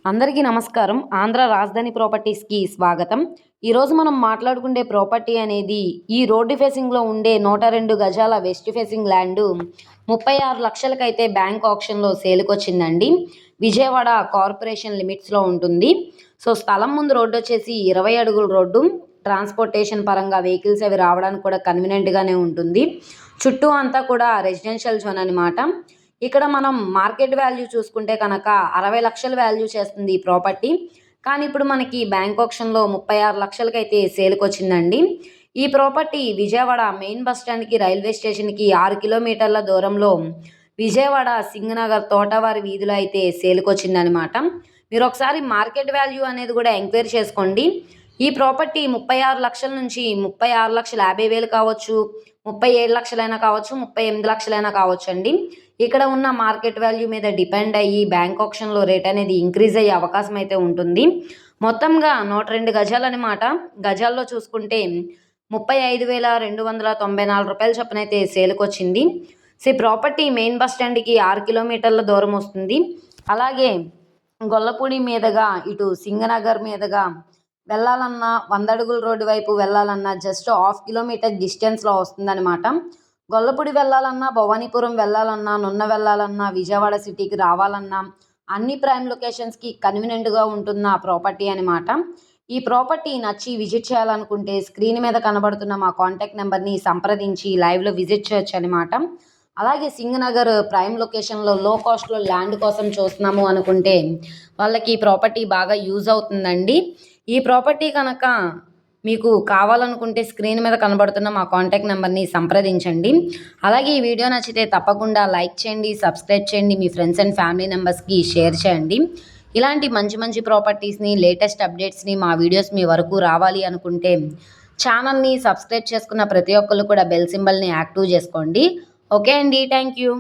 అందరికీ నమస్కారం. ఆంధ్ర రాజధాని ప్రాపర్టీస్‌కి స్వాగతం. ఈరోజు మనం మాట్లాడుకునే ప్రాపర్టీ అనేది ఈ రోడ్డు ఫేసింగ్‌లో ఉండే 102 గజాల వెస్ట్ ఫేసింగ్ ల్యాండు 36 లక్షలకైతే బ్యాంక్ ఆక్షన్‌లో సేల్‌కొచ్చిందండి. విజయవాడ కార్పొరేషన్ లిమిట్స్‌లో ఉంటుంది. స్థలం ముందు రోడ్డు వచ్చేసి 20 అడుగుల రోడ్డు. ట్రాన్స్‌పోర్టేషన్ పరంగా వెహికల్స్ అవి రావడానికి కూడా కన్వీనియంట్‌గానే ఉంటుంది. చుట్టూ అంతా కూడా రెసిడెన్షియల్ జోన్ అనమాట. ఇక్కడ మనం మార్కెట్ వాల్యూ చూసుకుంటే కనుక 60 లక్షలు వాల్యూ చేస్తుంది ఈ ప్రాపర్టీ. కానీ ఇప్పుడు మనకి బ్యాంక్ ఆక్షన్‌లో 36 లక్షలకైతే సేల్‌కొచ్చిందండి. ఈ ప్రాపర్టీ విజయవాడ మెయిన్ బస్ స్టాండ్‌కి, రైల్వే స్టేషన్‌కి 6 కిలోమీటర్ల దూరంలో విజయవాడ సింగనగర్ తోటవారి వీధిలో అయితే సేల్‌కొచ్చిందనమాట. మీరు ఒకసారి మార్కెట్ వాల్యూ అనేది కూడా ఎంక్వైరీ చేసుకోండి. ఈ ప్రాపర్టీ 36 లక్షల నుంచి 36,50,000 కావచ్చు, 37 లక్షలైనా కావచ్చు, 38 లక్షలైనా కావచ్చండి. ఇక్కడ ఉన్న మార్కెట్ వాల్యూ మీద డిపెండ్ అయ్యి బ్యాంక్ ఆక్షన్‌లో రేట్ అనేది ఇంక్రీజ్ అయ్యే అవకాశం అయితే ఉంటుంది. మొత్తంగా 102 గజాలనమాట. గజాల్లో చూసుకుంటే రూ. 35,294 చొప్పునైతే సేల్‌కొచ్చింది. ఈ ప్రాపర్టీ మెయిన్ బస్ స్టాండ్‌కి 6 కిలోమీటర్ల దూరం వస్తుంది. అలాగే గొల్లపూడి మీదుగా ఇటు సింగనగర్ మీదుగా వెళ్ళాలన్నా 100 అడుగుల రోడ్డు వైపు వెళ్ళాలన్నా జస్ట్ హాఫ్ కిలోమీటర్ డిస్టెన్స్‌లో వస్తుందనమాట. గొల్లపూడి వెళ్ళాలన్నా, భవానీపురం వెళ్ళాలన్నా, నున్న వెళ్ళాలన్నా, విజయవాడ సిటీకి రావాలన్నా అన్ని ప్రైమ్ లొకేషన్స్‌కి కన్వీనియంట్‌గా ఉంటున్న ప్రాపర్టీ అనమాట. ఈ ప్రాపర్టీ నచ్చి విజిట్ చేయాలనుకుంటే స్క్రీన్ మీద కనబడుతున్న మా కాంటాక్ట్ నెంబర్‌ని సంప్రదించి లైవ్‌లో విజిట్ చేయొచ్చనమాట. అలాగే సింగనగర్ ప్రైమ్ లొకేషన్‌లో లో కాస్ట్‌లో ల్యాండ్ కోసం చూస్తున్నాము అనుకుంటే వాళ్ళకి ఈ ప్రాపర్టీ బాగా యూజ్ అవుతుందండి. ఈ ప్రాపర్టీ కనుక మీకు కావాలనుకుంటే స్క్రీన్ మీద కనబడుతున్న మా కాంటాక్ట్ నెంబర్‌ని సంప్రదించండి. అలాగే ఈ వీడియో నచ్చితే తప్పకుండా లైక్ చేయండి, సబ్స్క్రైబ్ చేయండి, మీ ఫ్రెండ్స్ అండ్ ఫ్యామిలీ మెంబర్స్‌కి షేర్ చేయండి. ఇలాంటి మంచి మంచి ప్రాపర్టీస్‌ని, లేటెస్ట్ అప్డేట్స్‌ని మా వీడియోస్ మీ వరకు రావాలి అనుకుంటే ఛానల్‌ని సబ్స్క్రైబ్ చేసుకున్న ప్రతి ఒక్కళ్ళు కూడా బెల్ సింబల్‌ని యాక్టివ్ చేసుకోండి. ఓకే అండి. Thank you.